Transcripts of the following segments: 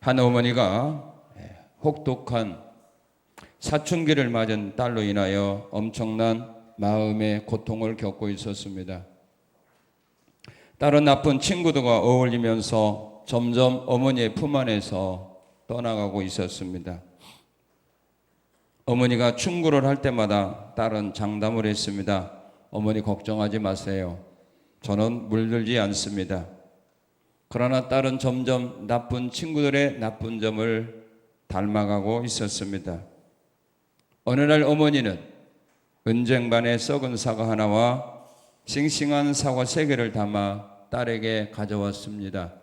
한 어머니가 혹독한 사춘기를 맞은 딸로 인하여 엄청난 마음의 고통을 겪고 있었습니다. 딸은 나쁜 친구들과 어울리면서 점점 어머니의 품 안에서 떠나가고 있었습니다. 어머니가 충고를 할 때마다 딸은 장담을 했습니다. 어머니 걱정하지 마세요. 저는 물들지 않습니다. 그러나 딸은 점점 나쁜 친구들의 나쁜 점을 닮아가고 있었습니다. 어느 날 어머니는 은쟁반에 썩은 사과 하나와 싱싱한 사과 3개를 담아 딸에게 가져왔습니다.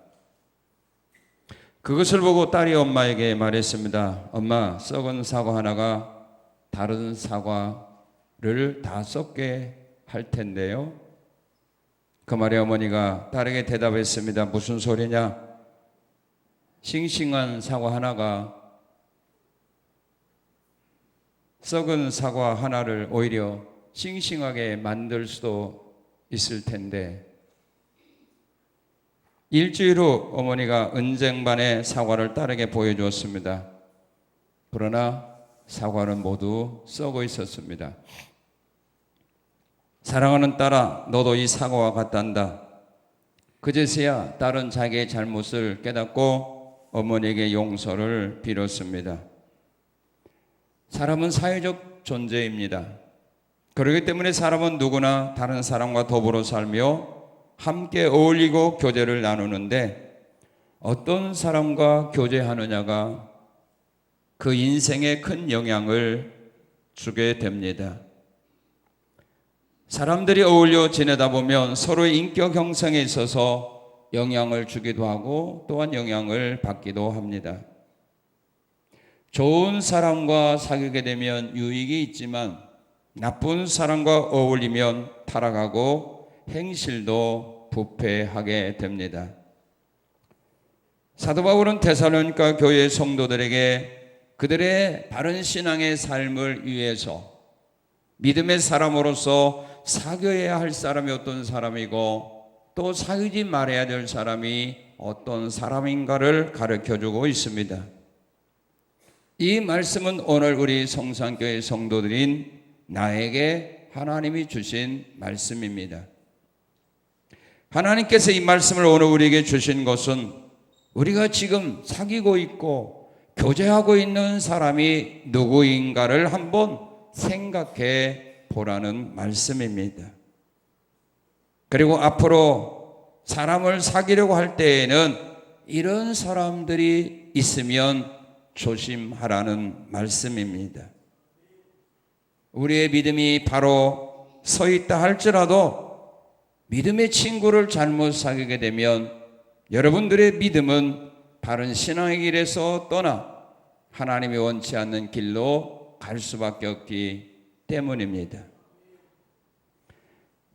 그것을 보고 딸이 엄마에게 말했습니다. 엄마, 썩은 사과 하나가 다른 사과를 다 썩게 할 텐데요. 그 말에 어머니가 딸에게 대답했습니다. 무슨 소리냐? 싱싱한 사과 하나가 썩은 사과 하나를 오히려 싱싱하게 만들 수도 있을 텐데. 일주일 후 어머니가 은쟁반의 사과를 딸에게 보여주었습니다. 그러나 사과는 모두 썩어 있었습니다. 사랑하는 딸아, 너도 이 사과와 같단다. 그제서야 딸은 자기의 잘못을 깨닫고 어머니에게 용서를 빌었습니다. 사람은 사회적 존재입니다. 그렇기 때문에 사람은 누구나 다른 사람과 더불어 살며 함께 어울리고 교제를 나누는데 어떤 사람과 교제하느냐가 그 인생에 큰 영향을 주게 됩니다. 사람들이 어울려 지내다 보면 서로의 인격 형성에 있어서 영향을 주기도 하고 또한 영향을 받기도 합니다. 좋은 사람과 사귀게 되면 유익이 있지만 나쁜 사람과 어울리면 타락하고 행실도 부패하게 됩니다. 사도 바울은 데살로니가 교회 성도들에게 그들의 바른 신앙의 삶을 위해서 믿음의 사람으로서 사귀어야 할 사람이 어떤 사람이고 또 사귀지 말아야 될 사람이 어떤 사람인가를 가르쳐주고 있습니다. 이 말씀은 오늘 우리 성산교회 성도들인 나에게 하나님이 주신 말씀입니다. 하나님께서 이 말씀을 오늘 우리에게 주신 것은 우리가 지금 사귀고 있고 교제하고 있는 사람이 누구인가를 한번 생각해 보라는 말씀입니다. 그리고 앞으로 사람을 사귀려고 할 때에는 이런 사람들이 있으면 조심하라는 말씀입니다. 우리의 믿음이 바로 서 있다 할지라도 믿음의 친구를 잘못 사귀게 되면 여러분들의 믿음은 바른 신앙의 길에서 떠나 하나님이 원치 않는 길로 갈 수밖에 없기 때문입니다.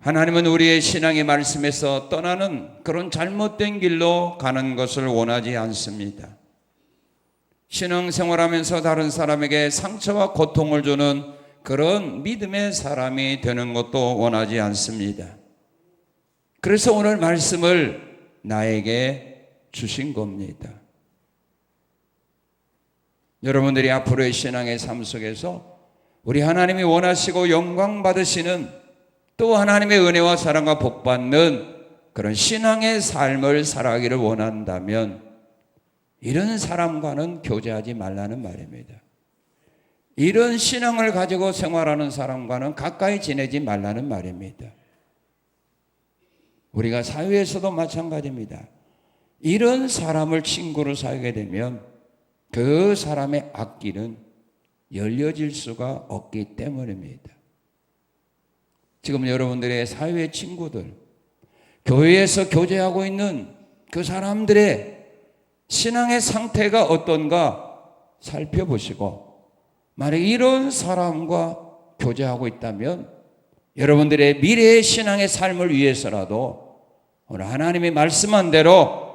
하나님은 우리의 신앙의 말씀에서 떠나는 그런 잘못된 길로 가는 것을 원하지 않습니다. 신앙생활하면서 다른 사람에게 상처와 고통을 주는 그런 믿음의 사람이 되는 것도 원하지 않습니다. 그래서 오늘 말씀을 나에게 주신 겁니다. 여러분들이 앞으로의 신앙의 삶 속에서 우리 하나님이 원하시고 영광 받으시는 또 하나님의 은혜와 사랑과 복 받는 그런 신앙의 삶을 살아가기를 원한다면 이런 사람과는 교제하지 말라는 말입니다. 이런 신앙을 가지고 생활하는 사람과는 가까이 지내지 말라는 말입니다. 우리가 사회에서도 마찬가지입니다. 이런 사람을 친구로 사귀게 되면 그 사람의 앞길은 열려질 수가 없기 때문입니다. 지금 여러분들의 사회 친구들, 교회에서 교제하고 있는 그 사람들의 신앙의 상태가 어떤가 살펴보시고 만약 이런 사람과 교제하고 있다면 여러분들의 미래의 신앙의 삶을 위해서라도 오늘 하나님이 말씀한 대로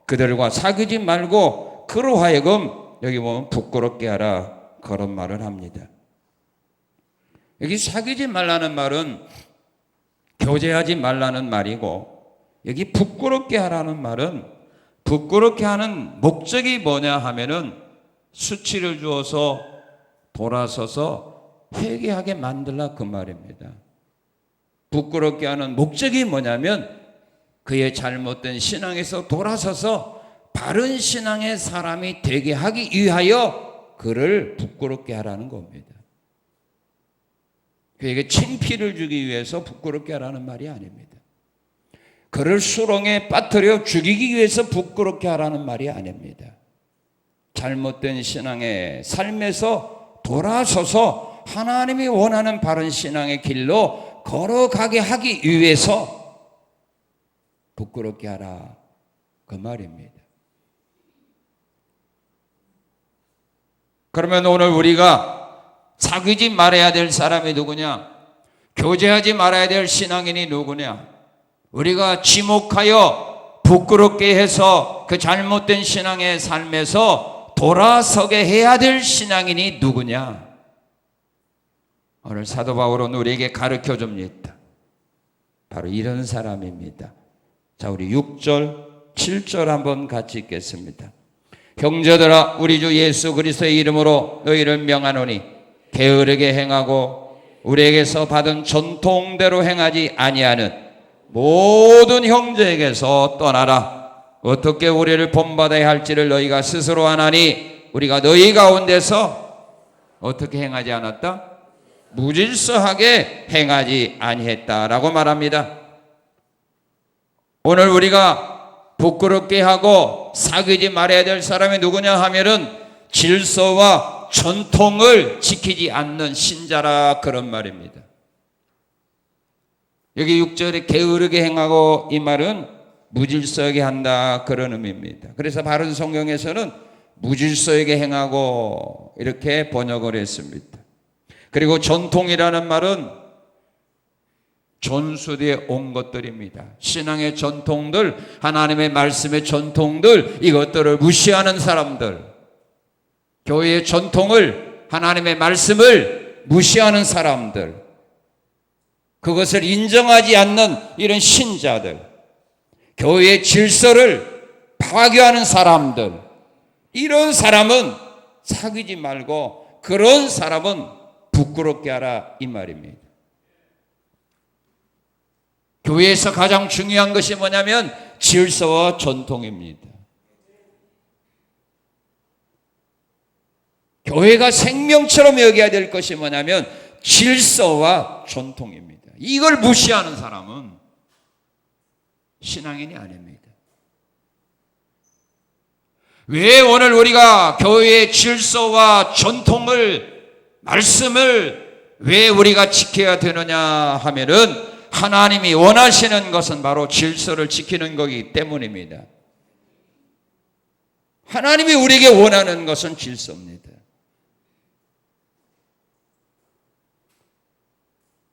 그들과 사귀지 말고 그로 하여금 여기 보면 부끄럽게 하라 그런 말을 합니다. 여기 사귀지 말라는 말은 교제하지 말라는 말이고 여기 부끄럽게 하라는 말은 부끄럽게 하는 목적이 뭐냐 하면은 수치를 주어서 돌아서서 회개하게 만들라 그 말입니다. 부끄럽게 하는 목적이 뭐냐면 그의 잘못된 신앙에서 돌아서서 바른 신앙의 사람이 되게 하기 위하여 그를 부끄럽게 하라는 겁니다. 그에게 창피를 주기 위해서 부끄럽게 하라는 말이 아닙니다. 그를 수렁에 빠뜨려 죽이기 위해서 부끄럽게 하라는 말이 아닙니다. 잘못된 신앙의 삶에서 돌아서서 하나님이 원하는 바른 신앙의 길로 걸어가게 하기 위해서 부끄럽게 하라 그 말입니다. 그러면 오늘 우리가 사귀지 말아야 될 사람이 누구냐? 교제하지 말아야 될 신앙인이 누구냐? 우리가 지목하여 부끄럽게 해서 그 잘못된 신앙의 삶에서 돌아서게 해야 될 신앙인이 누구냐? 오늘 사도 바울은 우리에게 가르쳐 줍니다. 바로 이런 사람입니다. 자, 우리 6절, 7절 한번 같이 읽겠습니다. 형제들아, 우리 주 예수 그리스도의 이름으로 너희를 명하노니 게으르게 행하고 우리에게서 받은 전통대로 행하지 아니하는 모든 형제에게서 떠나라. 어떻게 우리를 본받아야 할지를 너희가 스스로 아나니 우리가 너희 가운데서 어떻게 행하지 않았다? 무질서하게 행하지 아니했다라고 말합니다. 오늘 우리가 부끄럽게 하고 사귀지 말아야 될 사람이 누구냐 하면은 질서와 전통을 지키지 않는 신자라 그런 말입니다. 여기 6절에 게으르게 행하고 이 말은 무질서하게 한다 그런 의미입니다. 그래서 바른 성경에서는 무질서하게 행하고 이렇게 번역을 했습니다. 그리고 전통이라는 말은 전수되어 온 것들입니다. 신앙의 전통들, 하나님의 말씀의 전통들, 이것들을 무시하는 사람들, 교회의 전통을, 하나님의 말씀을 무시하는 사람들, 그것을 인정하지 않는 이런 신자들, 교회의 질서를 파괴하는 사람들, 이런 사람은 사귀지 말고 그런 사람은 부끄럽게 하라 이 말입니다. 교회에서 가장 중요한 것이 뭐냐면 질서와 전통입니다. 교회가 생명처럼 여겨야 될 것이 뭐냐면 질서와 전통입니다. 이걸 무시하는 사람은 신앙인이 아닙니다. 왜 오늘 우리가 교회의 질서와 전통을, 말씀을 왜 우리가 지켜야 되느냐 하면은 하나님이 원하시는 것은 바로 질서를 지키는 거기 때문입니다. 하나님이 우리에게 원하는 것은 질서입니다.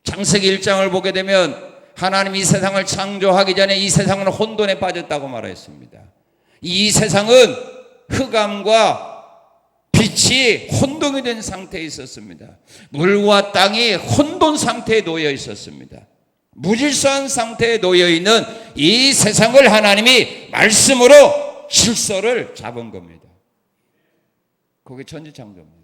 창세기 1장을 보게 되면 하나님이 이 세상을 창조하기 전에 이 세상은 혼돈에 빠졌다고 말했습니다. 이 세상은 흑암과 빛이 혼동이 된 상태에 있었습니다. 물과 땅이 혼돈 상태에 놓여 있었습니다. 무질서한 상태에 놓여있는 이 세상을 하나님이 말씀으로 질서를 잡은 겁니다. 그게 천지창조입니다.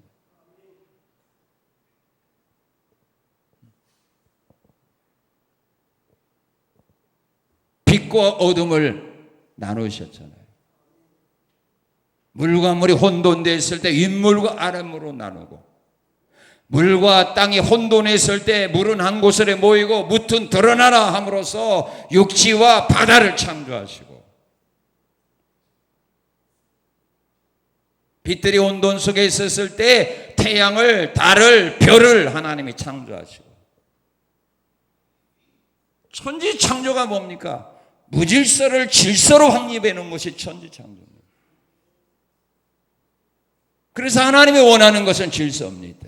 빛과 어둠을 나누셨잖아요. 물과 물이 혼돈되어 있을 때 윗물과 아랫물로 나누고, 물과 땅이 혼돈해 있을 때 물은 한 곳에 모이고 무튼 드러나라 함으로써 육지와 바다를 창조하시고, 빛들이 혼돈 속에 있었을 때 태양을, 달을, 별을 하나님이 창조하시고, 천지창조가 뭡니까? 무질서를 질서로 확립해 놓은 것이 천지창조입니다. 그래서 하나님이 원하는 것은 질서입니다.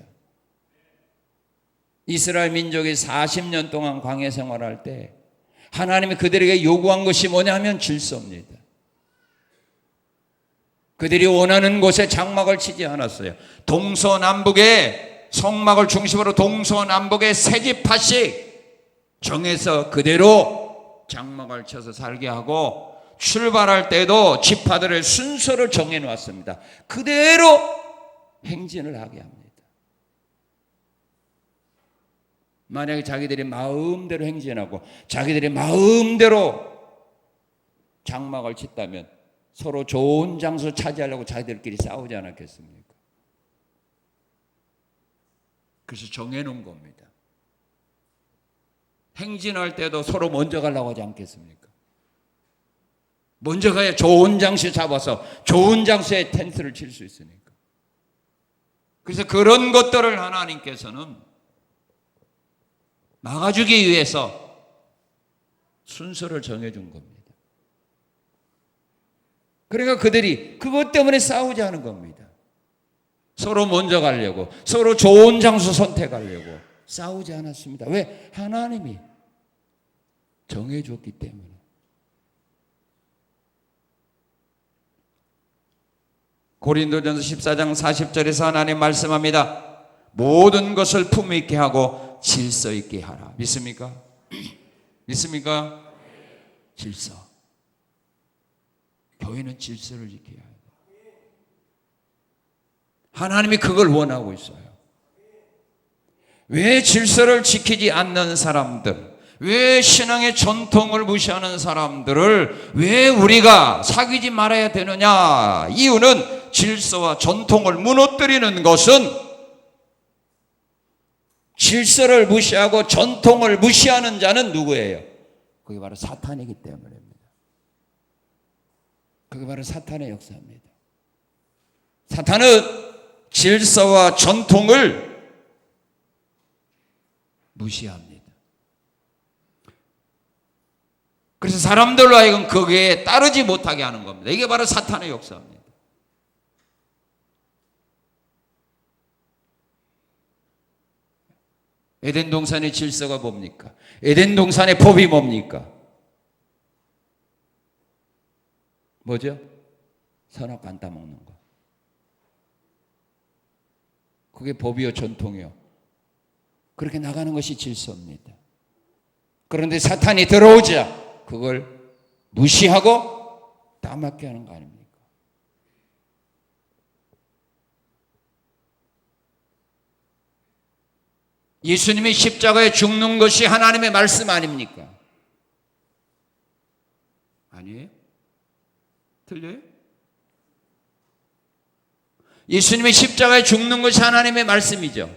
이스라엘 민족이 40년 동안 광야 생활할 때 하나님이 그들에게 요구한 것이 뭐냐면 질서입니다. 그들이 원하는 곳에 장막을 치지 않았어요. 동서남북에, 성막을 중심으로 동서남북에 세 지파씩 정해서 그대로 장막을 쳐서 살게 하고, 출발할 때도 지파들의 순서를 정해놓았습니다. 그대로 행진을 하게 합니다. 만약에 자기들이 마음대로 행진하고 자기들이 마음대로 장막을 짓다면 서로 좋은 장소 차지하려고 자기들끼리 싸우지 않았겠습니까? 그래서 정해놓은 겁니다. 행진할 때도 서로 먼저 가려고 하지 않겠습니까? 먼저 가야 좋은 장소 잡아서 좋은 장소에 텐트를 칠 수 있으니까. 그래서 그런 것들을 하나님께서는 막아주기 위해서 순서를 정해준 겁니다. 그러니까 그들이 그것 때문에 싸우지 않은 겁니다. 서로 먼저 가려고, 서로 좋은 장소 선택하려고 싸우지 않았습니다. 왜? 하나님이 정해줬기 때문에. 고린도전서 14장 40절에서 하나님 말씀합니다. 모든 것을 품 있게 하고 질서 있게 하라. 믿습니까? 믿습니까? 질서. 교회는 질서를 지켜야 해요. 하나님이 그걸 원하고 있어요. 왜 질서를 지키지 않는 사람들, 왜 신앙의 전통을 무시하는 사람들을 왜 우리가 사귀지 말아야 되느냐? 이유는 질서와 전통을 무너뜨리는 것은 질서를 무시하고 전통을 무시하는 자는 누구예요? 그게 바로 사탄이기 때문입니다. 그게 바로 사탄의 역사입니다. 사탄은 질서와 전통을 무시합니다. 그래서 사람들로 하여금 거기에 따르지 못하게 하는 겁니다. 이게 바로 사탄의 역사입니다. 에덴 동산의 질서가 뭡니까? 에덴 동산의 법이 뭡니까? 뭐죠? 선악 안 따먹는 거. 그게 법이요 전통이요. 그렇게 나가는 것이 질서입니다. 그런데 사탄이 들어오자 그걸 무시하고 따먹게 하는 거 아닙니까? 예수님이 십자가에 죽는 것이 하나님의 말씀 아닙니까? 아니에요? 틀려요? 예수님이 십자가에 죽는 것이 하나님의 말씀이죠.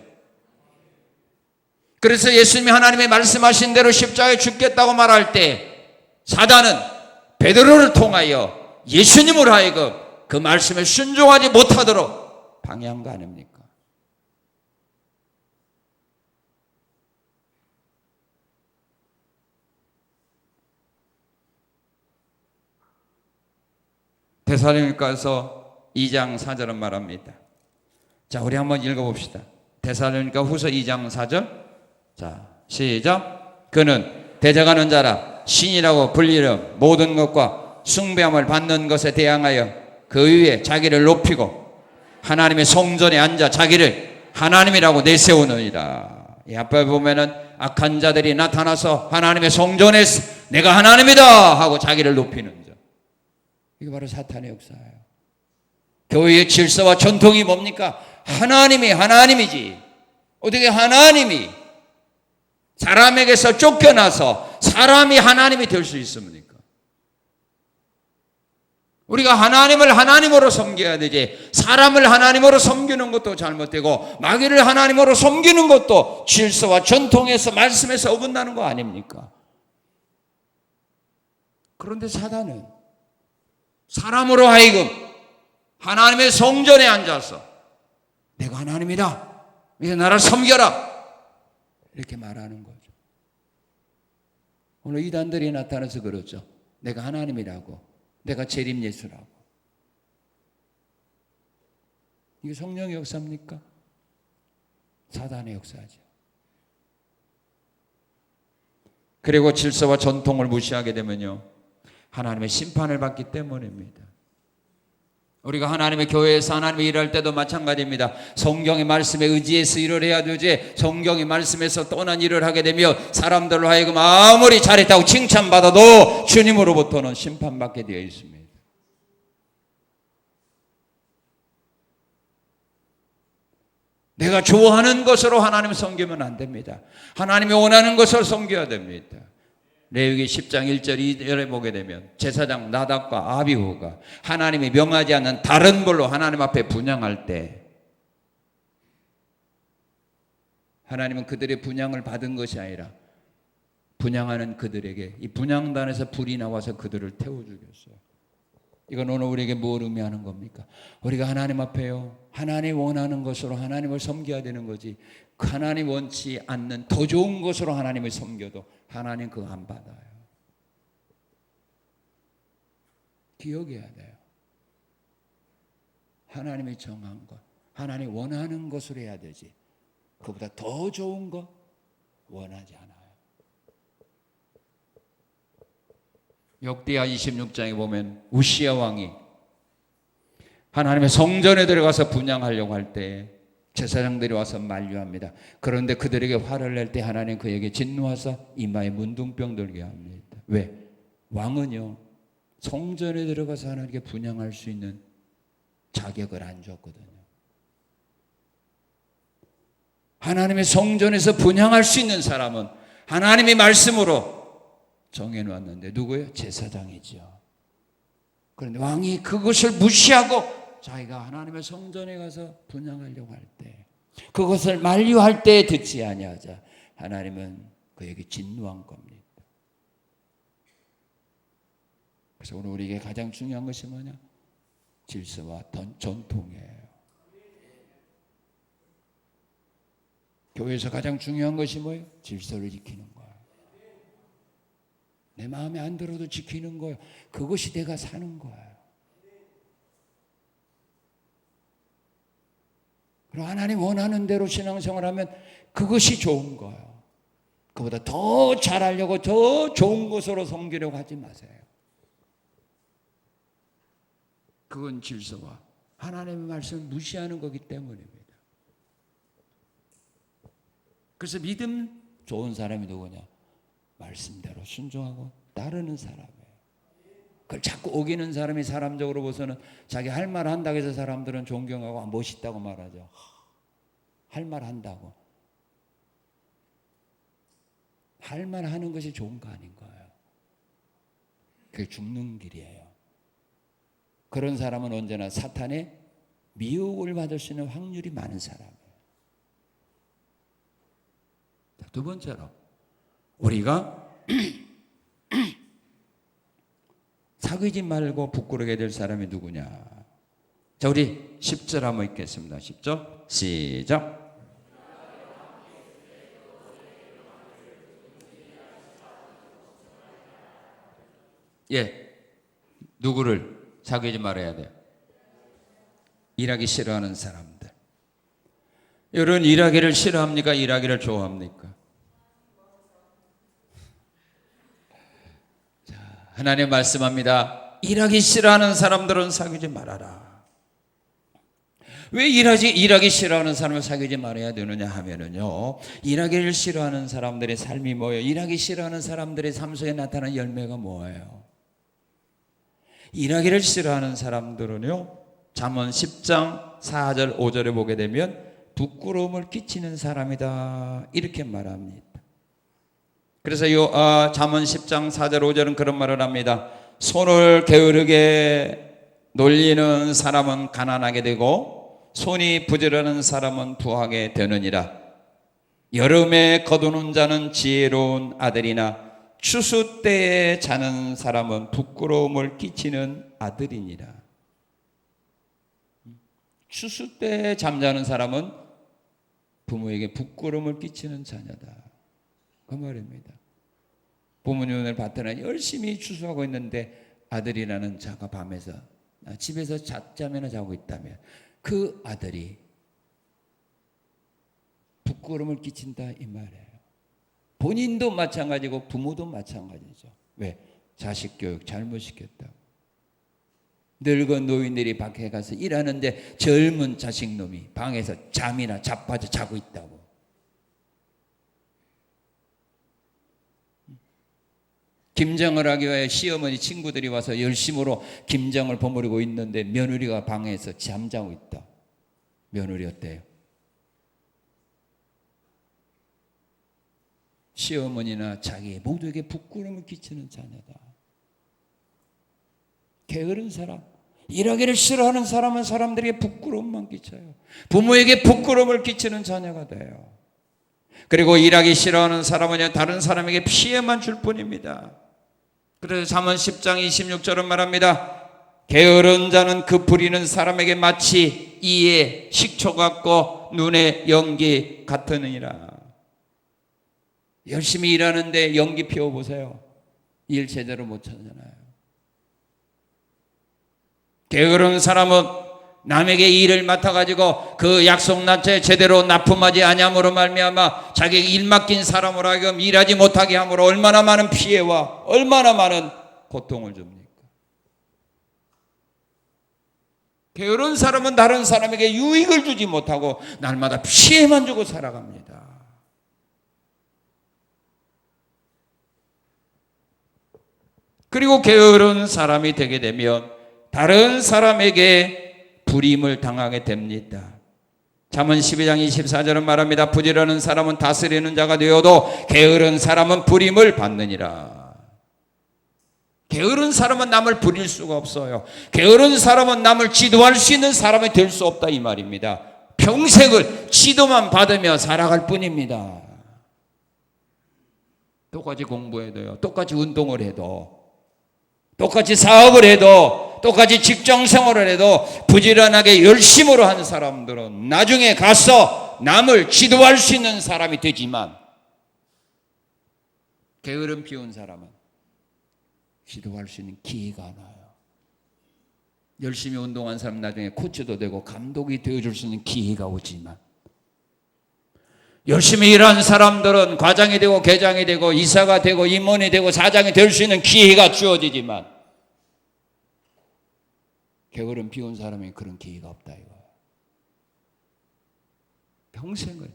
그래서 예수님이 하나님의 말씀하신 대로 십자가에 죽겠다고 말할 때 사단은 베드로를 통하여 예수님을 하여금 그 말씀에 순종하지 못하도록 방해한 거 아닙니까? 데살로니가서 2장 4절은 말합니다. 자, 우리 한번 읽어봅시다. 데살로니가 후서 2장 4절. 자, 시작. 그는 대적하는 자라 신이라고 불리는 모든 것과 숭배함을 받는 것에 대항하여 그 위에 자기를 높이고 하나님의 성전에 앉아 자기를 하나님이라고 내세우느니라. 이 앞에 보면은 악한 자들이 나타나서 하나님의 성전에서 내가 하나님이다 하고 자기를 높이는 자. 이게 바로 사탄의 역사예요. 교회의 질서와 전통이 뭡니까? 하나님이 하나님이지. 어떻게 하나님이 사람에게서 쫓겨나서 사람이 하나님이 될 수 있습니까? 우리가 하나님을 하나님으로 섬겨야 되지, 사람을 하나님으로 섬기는 것도 잘못되고 마귀를 하나님으로 섬기는 것도 질서와 전통에서 말씀에서 어긋나는 거 아닙니까? 그런데 사단은 사람으로 하여금 하나님의 성전에 앉아서 내가 하나님이다, 이제 나를 섬겨라, 이렇게 말하는 거죠. 오늘 이단들이 나타나서 그러죠. 내가 하나님이라고, 내가 재림 예수라고. 이게 성령의 역사입니까? 사단의 역사죠. 그리고 질서와 전통을 무시하게 되면요, 하나님의 심판을 받기 때문입니다. 우리가 하나님의 교회에서 하나님의 일할 때도 마찬가지입니다. 성경의 말씀에 의지해서 일을 해야 되지, 성경의 말씀에서 떠난 일을 하게 되면 사람들로 하여금 아무리 잘했다고 칭찬받아도 주님으로부터는 심판받게 되어 있습니다. 내가 좋아하는 것으로 하나님을 섬기면 안 됩니다. 하나님이 원하는 것을 섬겨야 됩니다. 레위기 10장 1절 2절에 보게 되면 제사장 나답과 아비후가 하나님이 명하지 않는 다른 벌로 하나님 앞에 분향할 때 하나님은 그들의 분향을 받은 것이 아니라 분향하는 그들에게 이 분향단에서 불이 나와서 그들을 태워 죽였어요. 이건 오늘 우리에게 뭘 의미하는 겁니까? 우리가 하나님 앞에요, 하나님 원하는 것으로 하나님을 섬겨야 되는 거지, 하나님 원치 않는 더 좋은 것으로 하나님을 섬겨도 하나님 그거 안 받아요. 기억해야 돼요. 하나님이 정한 것, 하나님 원하는 것으로 해야 되지, 그보다 더 좋은 거 원하지 않아요. 역대하 26장에 보면 우시야 왕이 하나님의 성전에 들어가서 분향하려고 할 때 제사장들이 와서 만류합니다. 그런데 그들에게 화를 낼 때 하나님 그에게 진노하사 이마에 문둥병 들게 합니다. 왜? 왕은요, 성전에 들어가서 하나님께 분향할 수 있는 자격을 안 줬거든요. 하나님의 성전에서 분향할 수 있는 사람은 하나님의 말씀으로 정해놓았는데 누구예요? 제사장이죠. 그런데 왕이 그것을 무시하고 자기가 하나님의 성전에 가서 분향하려고 할 때, 그것을 만류할 때 듣지 아니하자 하나님은 그에게 진노한 겁니다. 그래서 오늘 우리에게 가장 중요한 것이 뭐냐? 질서와 전통이에요. 교회에서 가장 중요한 것이 뭐예요? 질서를 지키는 거예요. 내 마음에 안 들어도 지키는 거예요. 그것이 내가 사는 거예요. 그리고 하나님 원하는 대로 신앙생활을 하면 그것이 좋은 거예요. 그보다 더 잘하려고 더 좋은 것으로 섬기려고 하지 마세요. 그건 질서와 하나님의 말씀을 무시하는 거기 때문입니다. 그래서 믿음 좋은 사람이 누구냐? 말씀대로 순종하고 따르는 사람이에요. 그걸 자꾸 어기는 사람이 사람적으로 보서는 자기 할 말 한다고 해서 사람들은 존경하고 멋있다고 말하죠. 할 말 한다고. 할 말 하는 것이 좋은 거 아닌 거예요. 그게 죽는 길이에요. 그런 사람은 언제나 사탄의 미혹을 받을 수 있는 확률이 많은 사람이에요. 두 번째로 우리가 사귀지 말고 부끄러게 될 사람이 누구냐? 자, 우리 10절 한번 읽겠습니다. 10절 시작. 예, 누구를 사귀지 말아야 돼요? 일하기 싫어하는 사람들. 여러분, 일하기를 싫어합니까? 일하기를 좋아합니까? 하나님 말씀합니다. 일하기 싫어하는 사람들은 사귀지 말아라. 왜 일하기 싫어하는 사람을 사귀지 말아야 되느냐 하면은요, 일하기를 싫어하는 사람들의 삶이 뭐예요? 일하기 싫어하는 사람들의 삶 속에 나타나는 열매가 뭐예요? 일하기를 싫어하는 사람들은요, 잠언 10장 4절 5절에 보게 되면 부끄러움을 끼치는 사람이다, 이렇게 말합니다. 그래서 잠언 10장 4절 5절은 그런 말을 합니다. 손을 게으르게 놀리는 사람은 가난하게 되고 손이 부지런한 사람은 부하게 되느니라. 여름에 거두는 자는 지혜로운 아들이나 추수 때에 자는 사람은 부끄러움을 끼치는 아들이니라. 추수 때에 잠자는 사람은 부모에게 부끄러움을 끼치는 자녀다, 그 말입니다. 부모님을 받들어 열심히 추수하고 있는데 아들이라는 자가 밤에서 집에서 잠이나 자고 있다면 그 아들이 부끄러움을 끼친다, 이 말이에요. 본인도 마찬가지고 부모도 마찬가지죠. 왜? 자식 교육 잘못 시켰다고. 늙은 노인들이 밖에 가서 일하는데 젊은 자식놈이 방에서 잠이나 자빠져 자고 있다고. 김장을 하기 위해 시어머니 친구들이 와서 열심으로 김장을 버무리고 있는데 며느리가 방에서 잠자고 있다. 며느리 어때요? 시어머니나 자기 모두에게 부끄러움을 끼치는 자녀다. 게으른 사람, 일하기를 싫어하는 사람은 사람들에게 부끄러움만 끼쳐요. 부모에게 부끄러움을 끼치는 자녀가 돼요. 그리고 일하기 싫어하는 사람은 다른 사람에게 피해만 줄 뿐입니다. 그래서 잠언 10장 26절은 말합니다. 게으른 자는 그 부리는 사람에게 마치 이에 식초 같고 눈에 연기 같으니라. 열심히 일하는데 연기 피워보세요. 일 제대로 못 하잖아요. 게으른 사람은 남에게 일을 맡아가지고 그 약속 날짜에 제대로 납품하지 아니함으로 말미암아 자기에게 일 맡긴 사람으로 하여금 일하지 못하게 함으로 얼마나 많은 피해와 얼마나 많은 고통을 줍니까? 게으른 사람은 다른 사람에게 유익을 주지 못하고 날마다 피해만 주고 살아갑니다. 그리고 게으른 사람이 되게 되면 다른 사람에게 불임을 당하게 됩니다. 잠언 12장 24절은 말합니다. 부지런한 사람은 다스리는 자가 되어도 게으른 사람은 불임을 받느니라. 게으른 사람은 남을 부릴 수가 없어요. 게으른 사람은 남을 지도할 수 있는 사람이 될 수 없다 이 말입니다. 평생을 지도만 받으며 살아갈 뿐입니다. 똑같이 공부해도요, 똑같이 운동을 해도, 똑같이 사업을 해도, 똑같이 직장 생활을 해도 부지런하게 열심으로 하는 사람들은 나중에 가서 남을 지도할 수 있는 사람이 되지만 게으름 피운 사람은 지도할 수 있는 기회가 안 와요. 열심히 운동한 사람 나중에 코치도 되고 감독이 되어줄 수 있는 기회가 오지만 열심히 일하는 사람들은 과장이 되고 계장이 되고 이사가 되고 임원이 되고 사장이 될 수 있는 기회가 주어지지만 게으름 피운 사람이 그런 기회가 없다 이거예요. 평생을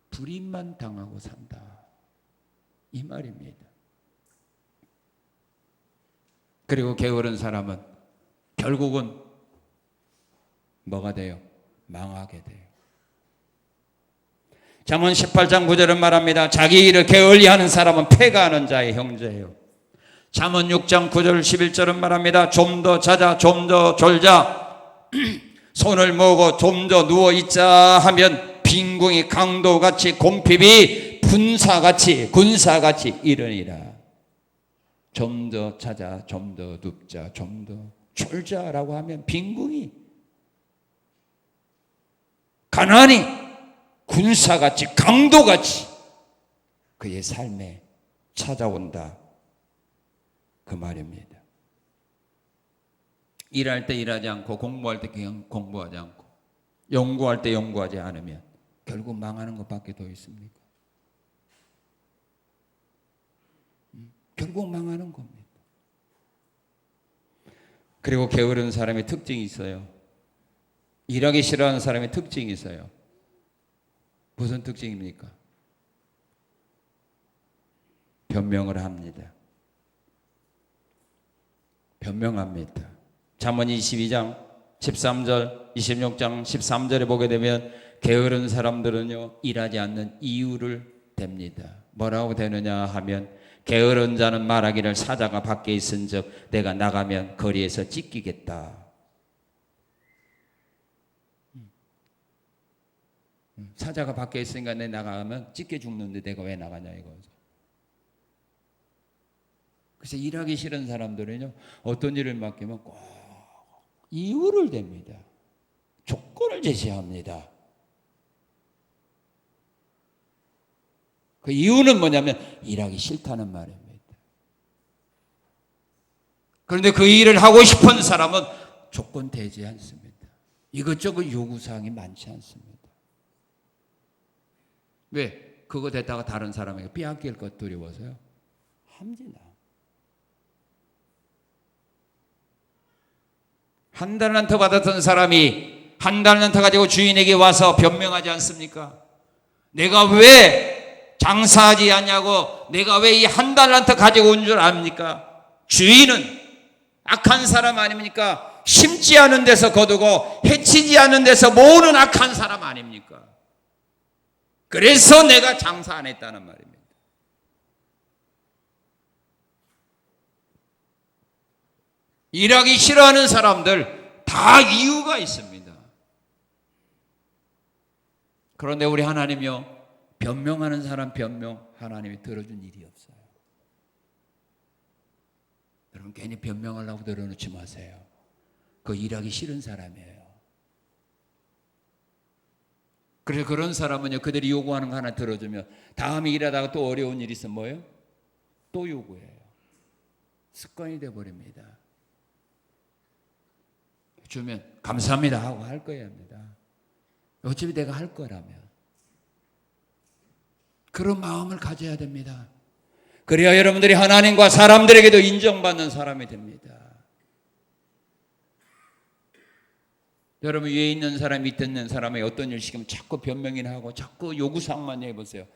불임만 당하고 산다 이 말입니다. 그리고 게으른 사람은 결국은 뭐가 돼요? 망하게 돼요. 잠언 18장 9절은 말합니다. 자기 일을 게을리하는 사람은 패가하는 자의 형제예요. 잠언 6장 9절 11절은 말합니다. 좀 더 자자, 좀 더 졸자, 손을 모으고 좀 더 누워있자 하면 빈궁이 강도같이 곰핍이 군사같이 이르니라. 좀 더 자자, 좀 더 눕자, 좀 더 졸자라고 하면 빈궁이 가난이 군사같이 강도같이 그의 삶에 찾아온다 그 말입니다. 일할 때 일하지 않고 공부할 때 그냥 공부하지 않고 연구할 때 연구하지 않으면 결국 망하는 것밖에 더 있습니까? 결국 망하는 겁니다. 그리고 게으른 사람의 특징이 있어요. 일하기 싫어하는 사람의 특징이 있어요. 무슨 특징입니까? 변명을 합니다. 변명합니다. 잠언 22장 13절 26장 13절에 보게 되면 게으른 사람들은요 일하지 않는 이유를 댑니다. 뭐라고 되느냐 하면 게으른 자는 말하기를 사자가 밖에 있은즉 내가 나가면 거리에서 찢기겠다. 사자가 밖에 있으니까 내 나가면 찢겨 죽는데 내가 왜 나가냐 이거죠. 그래서 일하기 싫은 사람들은요 어떤 일을 맡기면 꼭 이유를 댑니다. 조건을 제시합니다. 그 이유는 뭐냐면 일하기 싫다는 말입니다. 그런데 그 일을 하고 싶은 사람은 조건 대지 않습니다. 이것저것 요구사항이 많지 않습니다. 왜? 그거 됐다가 다른 사람에게 빼앗길 것 두려워서요? 합니다. 한 달란트 받았던 사람이 한 달란트 가지고 주인에게 와서 변명하지 않습니까? 내가 왜 장사하지 않냐고, 내가 왜 이 한 달란트 가지고 온 줄 압니까? 주인은 악한 사람 아닙니까? 심지 않은 데서 거두고 해치지 않은 데서 모으는 악한 사람 아닙니까? 그래서 내가 장사 안 했다는 말입니다. 일하기 싫어하는 사람들 다 이유가 있습니다. 그런데 우리 하나님이요, 변명하는 사람 변명 하나님이 들어준 일이 없어요. 여러분 괜히 변명하려고 들어놓지 마세요. 그 일하기 싫은 사람이에요. 그래서 그런 사람은요, 그들이 요구하는 거 하나 들어주면 다음에 일하다가 또 어려운 일이 있으면 뭐예요? 또 요구해요. 습관이 돼버립니다. 주면 감사합니다 하고 할 거야 합니다. 어차피 내가 할 거라면. 그런 마음을 가져야 됩니다. 그래야 여러분들이 하나님과 사람들에게도 인정받는 사람이 됩니다. 여러분 위에 있는 사람 밑에 있는 사람이 어떤 일 시키면 자꾸 변명이나 하고 자꾸 요구사항만 해보세요.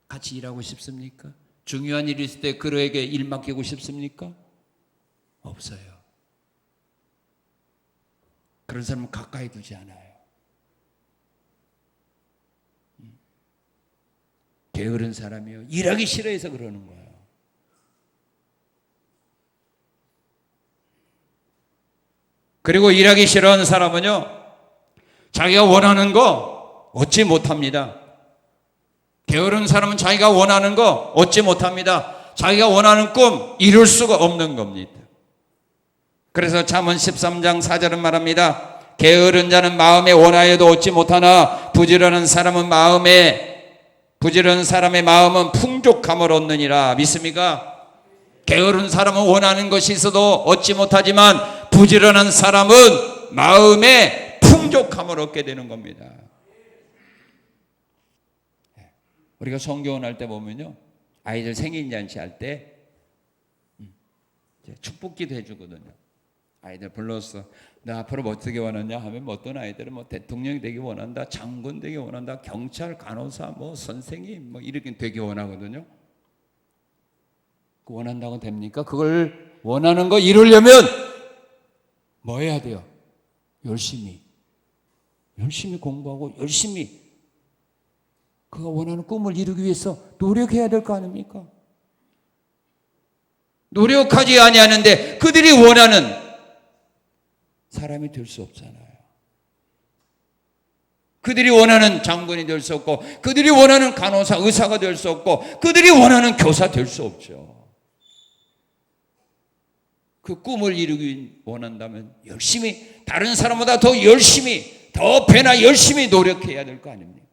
같이 일하고 싶습니까? 중요한 일이 있을 때 그에게 일 맡기고 싶습니까? 없어요. 그런 사람은 가까이 두지 않아요. 게으른 사람이요, 일하기 싫어해서 그러는 거예요. 그리고 일하기 싫어하는 사람은요, 자기가 원하는 거 얻지 못합니다. 게으른 사람은 자기가 원하는 거 얻지 못합니다. 자기가 원하는 꿈 이룰 수가 없는 겁니다. 그래서 잠언 13장 4절은 말합니다. 게으른 자는 마음에 원하여도 얻지 못하나 부지런한 사람의 마음은 풍족함을 얻느니라. 믿습니까? 게으른 사람은 원하는 것이 있어도 얻지 못하지만 부지런한 사람은 마음에 풍족함을 얻게 되는 겁니다. 우리가 성교원 할 때 보면요, 아이들 생일잔치 할 때 축복기도 해주거든요. 아이들 불렀어. 너 앞으로 뭐 어떻게 원하냐 하면 어떤 아이들은 뭐 대통령이 되기 원한다, 장군 되기 원한다, 경찰, 간호사, 뭐 선생님 뭐 이렇게 되기 원하거든요. 그 원한다고 됩니까? 그걸 원하는 거 이루려면 뭐 해야 돼요? 열심히 공부하고 열심히 그가 원하는 꿈을 이루기 위해서 노력해야 될 거 아닙니까? 노력하지 아니하는데 그들이 원하는 사람이 될 수 없잖아요. 그들이 원하는 장군이 될 수 없고, 그들이 원하는 간호사, 의사가 될 수 없고, 그들이 원하는 교사 될 수 없죠. 그 꿈을 이루기 원한다면 열심히, 다른 사람보다 더 열심히, 더 배나 열심히 노력해야 될 거 아닙니까?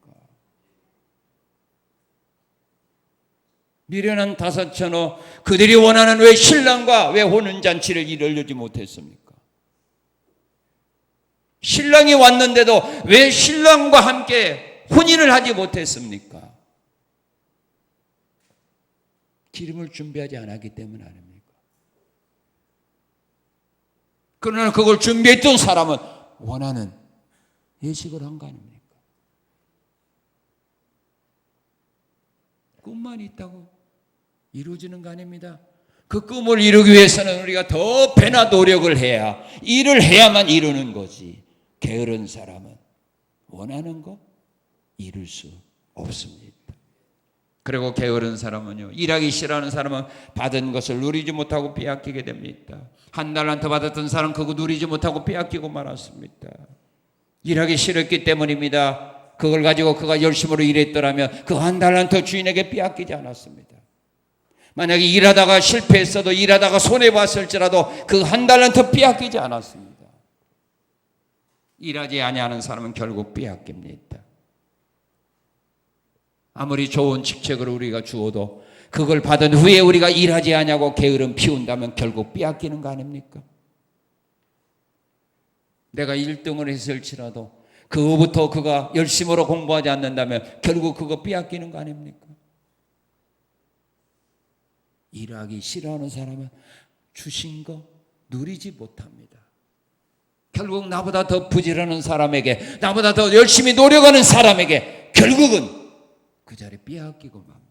미련한 다사천어, 그들이 원하는 왜 신랑과 왜 혼인잔치를 이루지 못했습니까? 신랑이 왔는데도 왜 신랑과 함께 혼인을 하지 못했습니까? 기름을 준비하지 않았기 때문 아닙니까? 그러나 그걸 준비했던 사람은 원하는 예식을 한 거 아닙니까? 꿈만 있다고 이루어지는 거 아닙니다. 그 꿈을 이루기 위해서는 우리가 더 배나 노력을 해야, 일을 해야만 이루는 거지. 게으른 사람은 원하는 거 이룰 수 없습니다. 그리고 게으른 사람은요, 일하기 싫어하는 사람은 받은 것을 누리지 못하고 빼앗기게 됩니다. 한 달란트 받았던 사람 그거 누리지 못하고 빼앗기고 말았습니다. 일하기 싫었기 때문입니다. 그걸 가지고 그가 열심으로 일했더라면 그 한 달란트 주인에게 빼앗기지 않았습니다. 만약에 일하다가 실패했어도, 일하다가 손해봤을지라도 그 한 달란트 빼앗기지 않았습니다. 일하지 아니하는 사람은 결국 빼앗깁니다. 아무리 좋은 직책을 우리가 주어도 그걸 받은 후에 우리가 일하지 아니하고 게으름 피운다면 결국 빼앗기는 거 아닙니까? 내가 1등을 했을지라도 그 후부터 그가 열심으로 공부하지 않는다면 결국 그거 빼앗기는 거 아닙니까? 일하기 싫어하는 사람은 주신 거 누리지 못합니다. 결국 나보다 더 부지런한 사람에게, 나보다 더 열심히 노력하는 사람에게 결국은 그 자리에 빼앗기고 맙니다.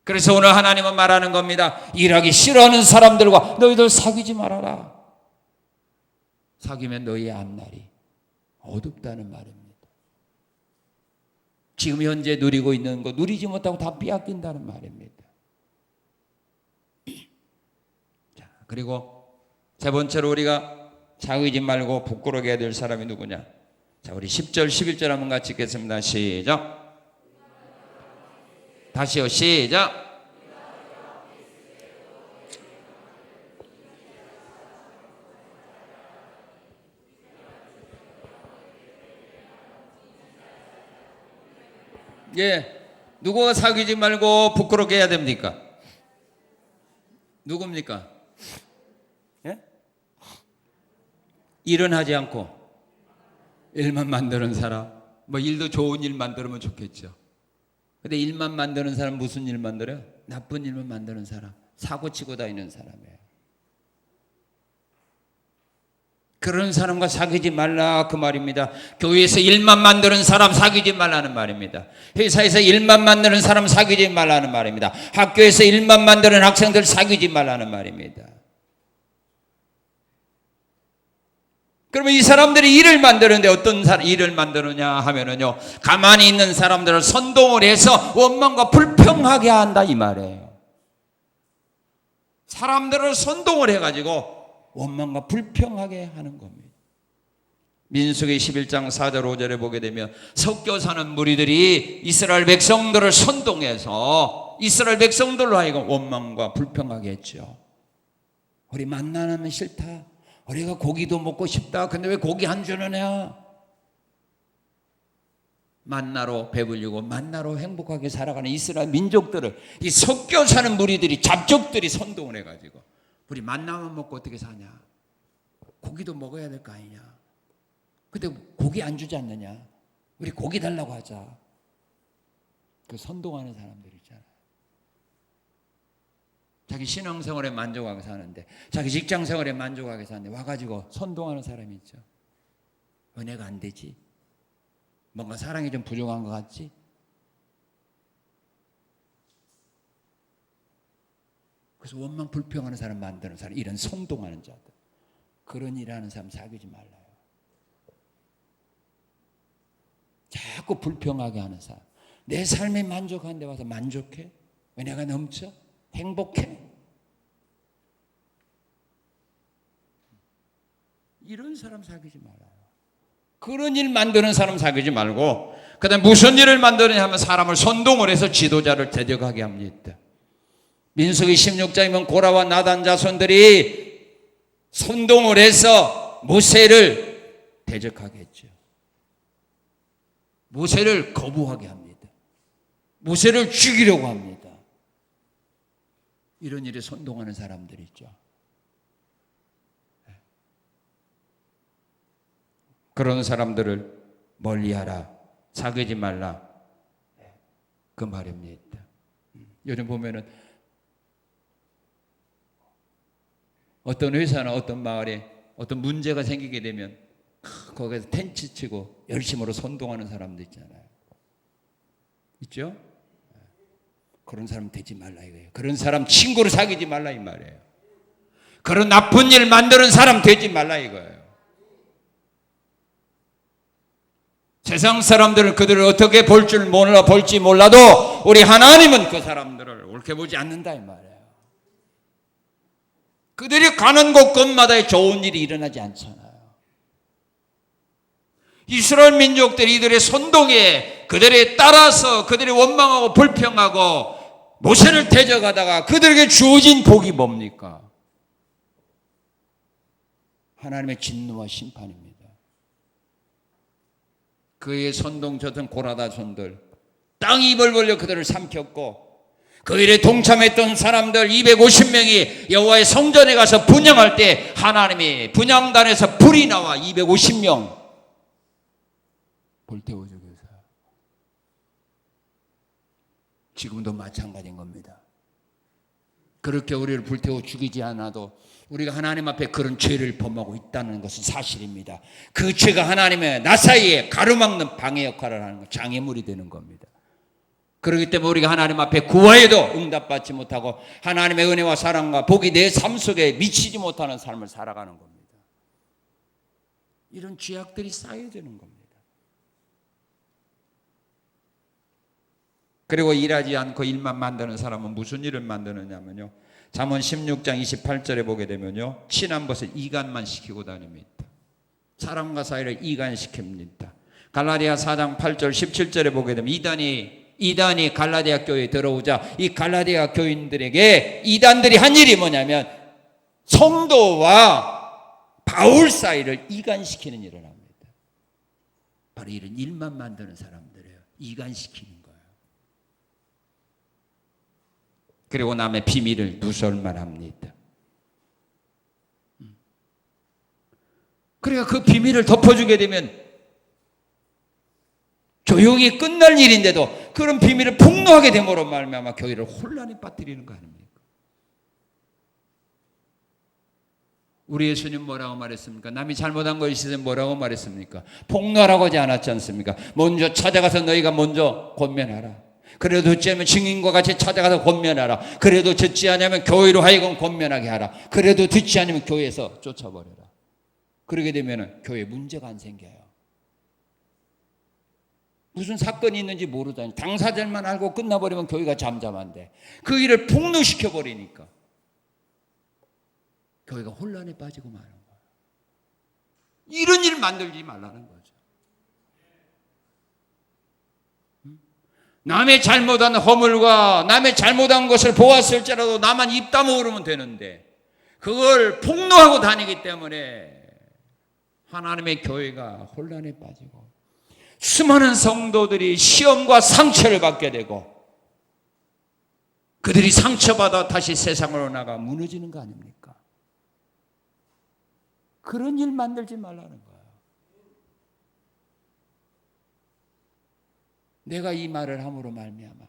그래서 오늘 하나님은 말하는 겁니다. 일하기 싫어하는 사람들과 너희들 사귀지 말아라. 사귀면 너희의 앞날이 어둡다는 말입니다. 지금 현재 누리고 있는 거 누리지 못하고 다 빼앗긴다는 말입니다. 자, 그리고 세 번째로 우리가 사귀지 말고 부끄러게 해야 될 사람이 누구냐? 자, 우리 10절, 11절 한번 같이 읽겠습니다. 시작. 다시요. 시작. 예, 누구가 사귀지 말고 부끄럽게 해야 됩니까? 누굽니까? 예? 일은 하지 않고 일만 만드는 사람. 뭐 일도 좋은 일 만들면 좋겠죠. 근데 일만 만드는 사람 무슨 일 만들어요? 나쁜 일만 만드는 사람, 사고 치고 다니는 사람이에요. 그런 사람과 사귀지 말라 그 말입니다. 교회에서 일만 만드는 사람 사귀지 말라는 말입니다. 회사에서 일만 만드는 사람 사귀지 말라는 말입니다. 학교에서 일만 만드는 학생들 사귀지 말라는 말입니다. 그러면 이 사람들이 일을 만드는데 어떤 일을 만드느냐 하면은요, 가만히 있는 사람들을 선동을 해서 원망과 불평하게 한다 이 말이에요. 사람들을 선동을 해가지고 원망과 불평하게 하는 겁니다. 민수기 11장 4절 5절에 보게 되면 섞여 사는 무리들이 이스라엘 백성들을 선동해서 이스라엘 백성들로 하여금 원망과 불평하게 했죠. 우리 만나면 싫다. 우리가 고기도 먹고 싶다. 근데 왜 고기 안 주는 애야? 만나로 배불리고 만나로 행복하게 살아가는 이스라엘 민족들을 이 섞여 사는 무리들이, 잡족들이 선동을 해가지고 우리 만나만 먹고 어떻게 사냐? 고기도 먹어야 될 거 아니냐? 근데 고기 안 주지 않느냐? 우리 고기 달라고 하자. 그 선동하는 사람들 있잖아요. 자기 신앙생활에 만족하게 사는데, 자기 직장생활에 만족하게 사는데 와가지고 선동하는 사람이 있죠. 은혜가 안 되지? 뭔가 사랑이 좀 부족한 것 같지? 그래서 원망 불평하는 사람 만드는 사람, 이런 선동하는 자들, 그런 일하는 사람 사귀지 말라요. 자꾸 불평하게 하는 사람, 내 삶에 만족한 데 와서 만족해? 은혜가 넘쳐? 행복해? 이런 사람 사귀지 말아요. 그런 일 만드는 사람 사귀지 말고, 그 다음에 무슨 일을 만드느냐 하면 사람을 선동을 해서 지도자를 대적하게 합니다. 민수기 16장이면 고라와 나단 자손들이 선동을 해서 모세를 대적하게 했죠. 모세를 거부하게 합니다. 모세를 죽이려고 합니다. 이런 일에 선동하는 사람들이 있죠. 그런 사람들을 멀리하라, 사귀지 말라, 그 말입니다. 요즘 보면은 어떤 회사나 어떤 마을에 어떤 문제가 생기게 되면 거기서 텐치 치고 열심으로 선동하는 사람도 있잖아요. 있죠? 그런 사람 되지 말라 이거예요. 그런 사람 친구를 사귀지 말라 이 말이에요. 그런 나쁜 일 만드는 사람 되지 말라 이거예요. 세상 사람들은 그들을 어떻게 볼 줄 몰라, 볼지 몰라도 우리 하나님은 그 사람들을 옳게 보지 않는다 이 말이에요. 그들이 가는 곳곳마다 좋은 일이 일어나지 않잖아요. 이스라엘 민족들이 이들의 선동에 그들에 따라서 그들이 원망하고 불평하고 모세를 대적하다가 그들에게 주어진 복이 뭡니까? 하나님의 진노와 심판입니다. 그의 선동쳤던 고라다 손들, 땅이 입을 벌려 그들을 삼켰고, 그 일에 동참했던 사람들 250명이 여호와의 성전에 가서 분향할 때 하나님이 분향단에서 불이 나와 250명 불태워 죽였어요. 지금도 마찬가지인 겁니다. 그렇게 우리를 불태워 죽이지 않아도 우리가 하나님 앞에 그런 죄를 범하고 있다는 것은 사실입니다. 그 죄가 하나님의 나 사이에 가로막는 방해 역할을 하는 것, 장애물이 되는 겁니다. 그렇기 때문에 우리가 하나님 앞에 구하여도 응답받지 못하고 하나님의 은혜와 사랑과 복이 내 삶 속에 미치지 못하는 삶을 살아가는 겁니다. 이런 죄악들이 쌓여지는 겁니다. 그리고 일하지 않고 일만 만드는 사람은 무슨 일을 만드느냐면요, 잠언 16장 28절에 보게 되면요, 친한 것을 이간만 시키고 다닙니다. 사람과 사이를 이간시킵니다. 갈라디아 4장 8절 17절에 보게 되면 이단이 갈라디아 교회에 들어오자 이 갈라디아 교인들에게 이단들이 한 일이 뭐냐면 성도와 바울 사이를 이간시키는 일을 합니다. 바로 이런 일만 만드는 사람들이에요. 이간시키는 거예요. 그리고 남의 비밀을 누설만 합니다. 그러니까 그 비밀을 덮어주게 되면 조용히 끝날 일인데도 그런 비밀을 폭로하게 됨으로 말미암아 교회를 혼란에 빠뜨리는 거 아닙니까? 우리 예수님 뭐라고 말했습니까? 남이 잘못한 것이 있으면 뭐라고 말했습니까? 폭로하라고 하지 않았지 않습니까? 먼저 찾아가서 너희가 먼저 권면하라. 그래도 듣지 않으면 증인과 같이 찾아가서 권면하라. 그래도 듣지 않으면 교회로 하여금 권면하게 하라. 그래도 듣지 않으면 교회에서 쫓아버려라. 그러게 되면 교회에 문제가 안 생겨요. 무슨 사건이 있는지 모르다니 당사자만 알고 끝나버리면 교회가 잠잠한데 그 일을 폭로시켜버리니까 교회가 혼란에 빠지고 마는 거예요. 이런 일 만들지 말라는 거죠. 남의 잘못한 허물과 남의 잘못한 것을 보았을지라도 나만 입 다물으면 되는데 그걸 폭로하고 다니기 때문에 하나님의 교회가 혼란에 빠지고 수많은 성도들이 시험과 상처를 받게 되고 그들이 상처받아 다시 세상으로 나가 무너지는 거 아닙니까? 그런 일 만들지 말라는 거예요. 내가 이 말을 함으로 말미암아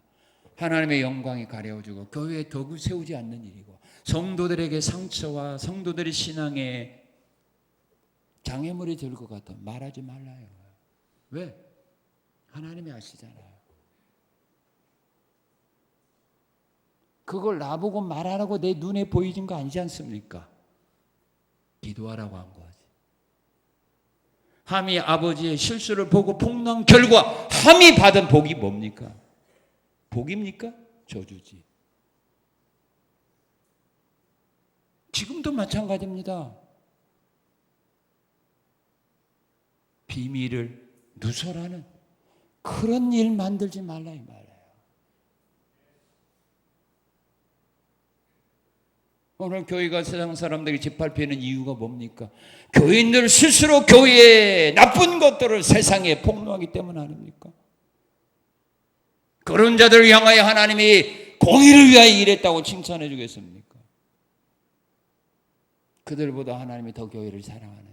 하나님의 영광이 가려워지고 교회에 덕을 세우지 않는 일이고 성도들에게 상처와 성도들의 신앙에 장애물이 될 것 같아 말하지 말라요. 왜? 하나님이 아시잖아요. 그걸 나보고 말하라고 내 눈에 보이진 거 아니지 않습니까? 기도하라고 한 거지. 함이 아버지의 실수를 보고 폭로한 결과 함이 받은 복이 뭡니까? 복입니까? 저주지. 지금도 마찬가지입니다. 비밀을 누설하는 그런 일 만들지 말라 이 말이에요. 오늘 교회가 세상 사람들이 짓밟히는 이유가 뭡니까? 교인들 스스로 교회의 나쁜 것들을 세상에 폭로하기 때문 아닙니까? 그런 자들을 향하여 하나님이 공의를 위하여 일했다고 칭찬해 주겠습니까? 그들보다 하나님이 더 교회를 사랑하는데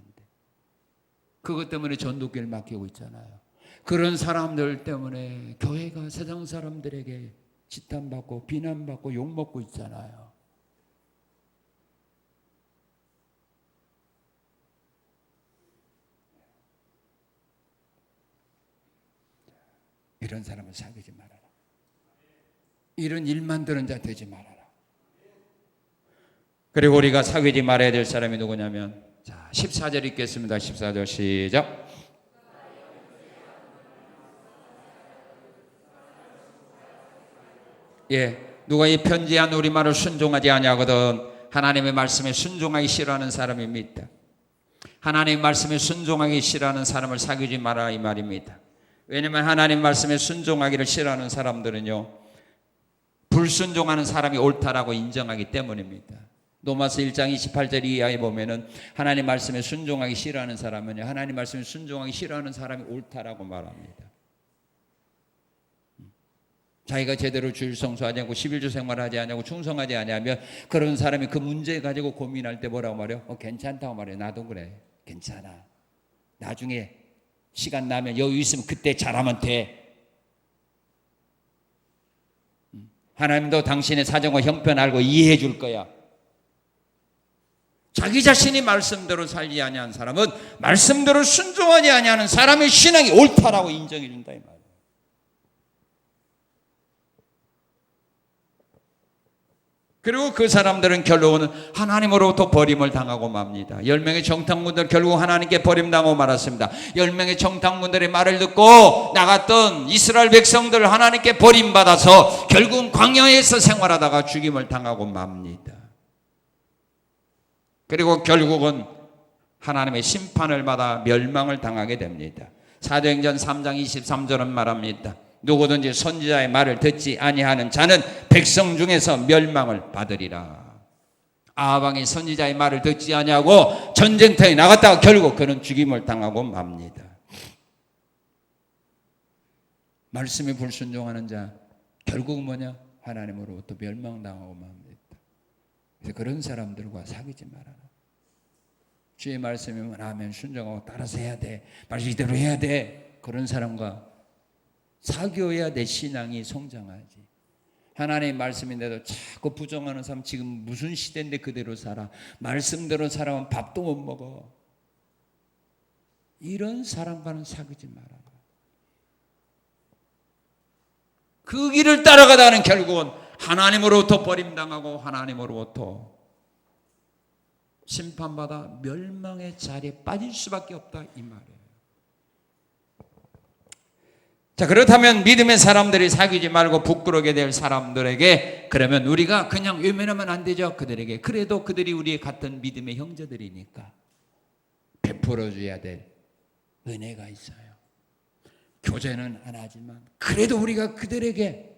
그것 때문에 전도기를 맡기고 있잖아요. 그런 사람들 때문에 교회가 세상 사람들에게 지탄받고 비난받고 욕먹고 있잖아요. 이런 사람을 사귀지 말아라. 이런 일 만드는 자 되지 말아라. 그리고 우리가 사귀지 말아야 될 사람이 누구냐면 자 14절 읽겠습니다. 14절 시작. 누가 이 편지한 우리말을 순종하지 아니하거든 하나님의 말씀에 순종하기 싫어하는 사람입니다. 하나님의 말씀에 순종하기 싫어하는 사람을 사귀지 마라 이 말입니다. 왜냐하면 하나님 말씀에 순종하기를 싫어하는 사람들은요 불순종하는 사람이 옳다라고 인정하기 때문입니다. 로마서 1장 28절 이하에 보면은 하나님 말씀에 순종하기 싫어하는 사람은요 하나님 말씀에 순종하기 싫어하는 사람이 옳다라고 말합니다. 자기가 제대로 주일 성수하지 않고 11조 생활하지 않냐고 충성하지 않냐면 그런 사람이 그 문제 가지고 고민할 때 뭐라고 말해요? 괜찮다고 말해요. 나도 그래. 괜찮아. 나중에 시간 나면 여유 있으면 그때 잘하면 돼. 하나님도 당신의 사정과 형편 알고 이해해 줄 거야. 자기 자신이 말씀대로 살지 아니하는 사람은 말씀대로 순종하지 아니하는 사람의 신앙이 옳다라고 인정해 준다 이 말이에요. 그리고 그 사람들은 결국은 하나님으로부터 버림을 당하고 맙니다. 10명의 정탐꾼들 결국 하나님께 버림당하고 말았습니다. 10명의 정탐꾼들의 말을 듣고 나갔던 이스라엘 백성들 하나님께 버림받아서 결국은 광야에서 생활하다가 죽임을 당하고 맙니다. 그리고 결국은 하나님의 심판을 받아 멸망을 당하게 됩니다. 사도행전 3장 23절은 말합니다. 누구든지 선지자의 말을 듣지 아니하는 자는 백성 중에서 멸망을 받으리라. 아합 왕이 선지자의 말을 듣지 아니하고 전쟁터에 나갔다가 결국 그는 죽임을 당하고 맙니다. 말씀에 불순종하는 자 결국 뭐냐? 하나님으로부터 멸망당하고 맙니다. 그래서 그런 사람들과 사귀지 말아라. 주의 말씀이면 아멘 순종하고 따라서 해야 돼. 말씀 이대로 해야 돼. 그런 사람과 사귀어야 내 신앙이 성장하지. 하나님의 말씀인데도 자꾸 부정하는 사람 지금 무슨 시대인데 그대로 살아. 말씀대로 살아면 밥도 못 먹어. 이런 사람과는 사귀지 말아라. 그 길을 따라가다는 결국은 하나님으로부터 버림당하고 하나님으로부터 심판받아 멸망의 자리에 빠질 수밖에 없다 이 말이에요. 자, 그렇다면 믿음의 사람들이 사귀지 말고 부끄러게 될 사람들에게 그러면 우리가 그냥 외면하면 안 되죠. 그들에게 그래도 그들이 우리의 같은 믿음의 형제들이니까 베풀어줘야 될 은혜가 있어요. 교제는 안 하지만 그래도 우리가 그들에게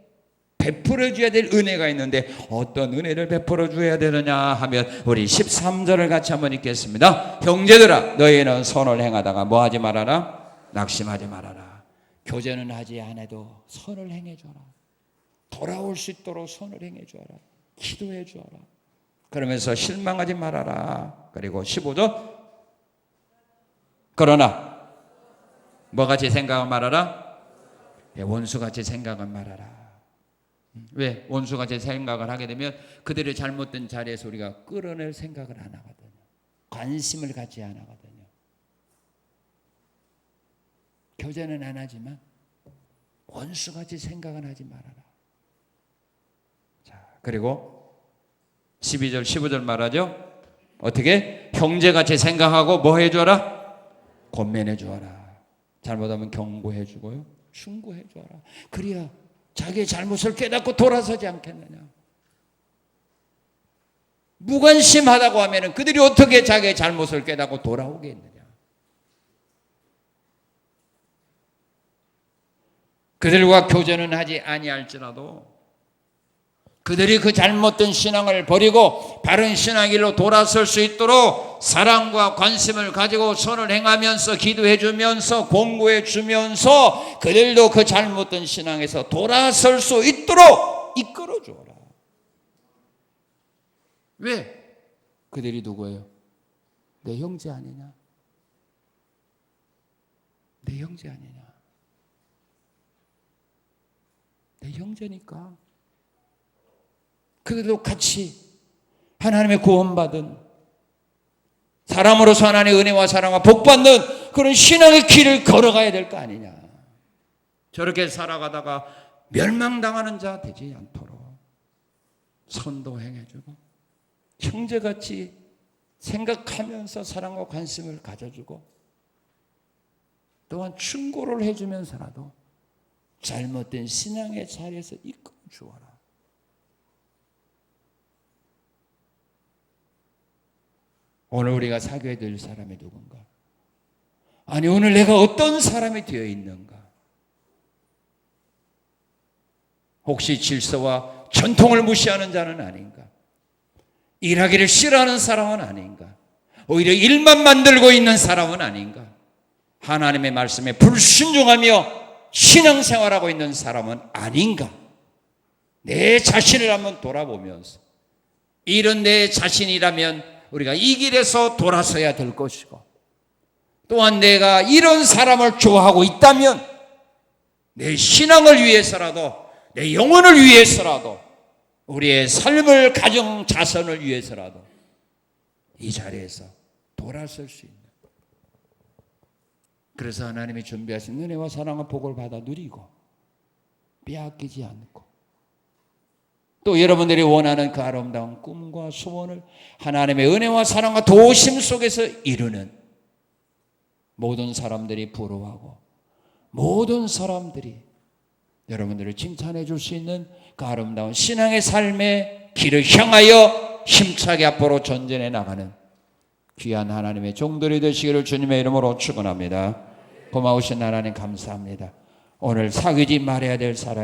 베풀어줘야 될 은혜가 있는데 어떤 은혜를 베풀어줘야 되느냐 하면 우리 13절을 같이 한번 읽겠습니다. 형제들아 너희는 선을 행하다가 뭐 하지 말아라? 낙심하지 말아라. 교제는 하지 않아도 선을 행해줘라. 돌아올 수 있도록 선을 행해줘라. 기도해줘라. 그러면서 실망하지 말아라. 그리고 15절 그러나 뭐같이 생각을 말하라? 원수같이 생각을 말하라. 왜? 원수같이 생각을 하게 되면 그들의 잘못된 자리에서 우리가 끌어낼 생각을 안 하거든요. 관심을 갖지 않 하거든요. 교제는 안 하지만 원수같이 생각은 하지 말아라. 자, 그리고 12절 15절 말하죠. 어떻게? 형제같이 생각하고 뭐 해줘라? 권면해 주어라. 잘못하면 경고해 주고요. 충고해 주어라. 그래야 자기의 잘못을 깨닫고 돌아서지 않겠느냐. 무관심하다고 하면 그들이 어떻게 자기의 잘못을 깨닫고 돌아오겠느냐. 그들과 교제는 하지 아니할지라도 그들이 그 잘못된 신앙을 버리고 바른 신앙의 길로 돌아설 수 있도록 사랑과 관심을 가지고 선을 행하면서 기도해 주면서 공부해 주면서 그들도 그 잘못된 신앙에서 돌아설 수 있도록 이끌어 주어라. 왜? 그들이 누구예요? 내 형제 아니냐? 내 형제 아니냐? 내 형제니까. 그들도 같이 하나님의 구원받은 사람으로서 하나님의 은혜와 사랑과 복받는 그런 신앙의 길을 걸어가야 될 거 아니냐. 저렇게 살아가다가 멸망당하는 자 되지 않도록 선도 행해주고 형제같이 생각하면서 사랑과 관심을 가져주고 또한 충고를 해주면서라도 잘못된 신앙의 자리에서 이끌어 주어라. 오늘 우리가 사귀어야 될 사람이 누군가? 아니 오늘 내가 어떤 사람이 되어 있는가? 혹시 질서와 전통을 무시하는 자는 아닌가? 일하기를 싫어하는 사람은 아닌가? 오히려 일만 만들고 있는 사람은 아닌가? 하나님의 말씀에 불순종하며 신앙생활하고 있는 사람은 아닌가? 내 자신을 한번 돌아보면서 이런 내 자신이라면 우리가 이 길에서 돌아서야 될 것이고 또한 내가 이런 사람을 좋아하고 있다면 내 신앙을 위해서라도 내 영혼을 위해서라도 우리의 삶을 가정 자선을 위해서라도 이 자리에서 돌아설 수 있는, 그래서 하나님이 준비하신 은혜와 사랑과 복을 받아 누리고 빼앗기지 않고, 또 여러분들이 원하는 그 아름다운 꿈과 소원을 하나님의 은혜와 사랑과 도우심 속에서 이루는, 모든 사람들이 부러워하고 모든 사람들이 여러분들을 칭찬해 줄 수 있는 그 아름다운 신앙의 삶의 길을 향하여 힘차게 앞으로 전진해 나가는 귀한 하나님의 종들이 되시기를 주님의 이름으로 축원합니다. 고마우신 하나님 감사합니다. 오늘 사귀지 말아야 될 사람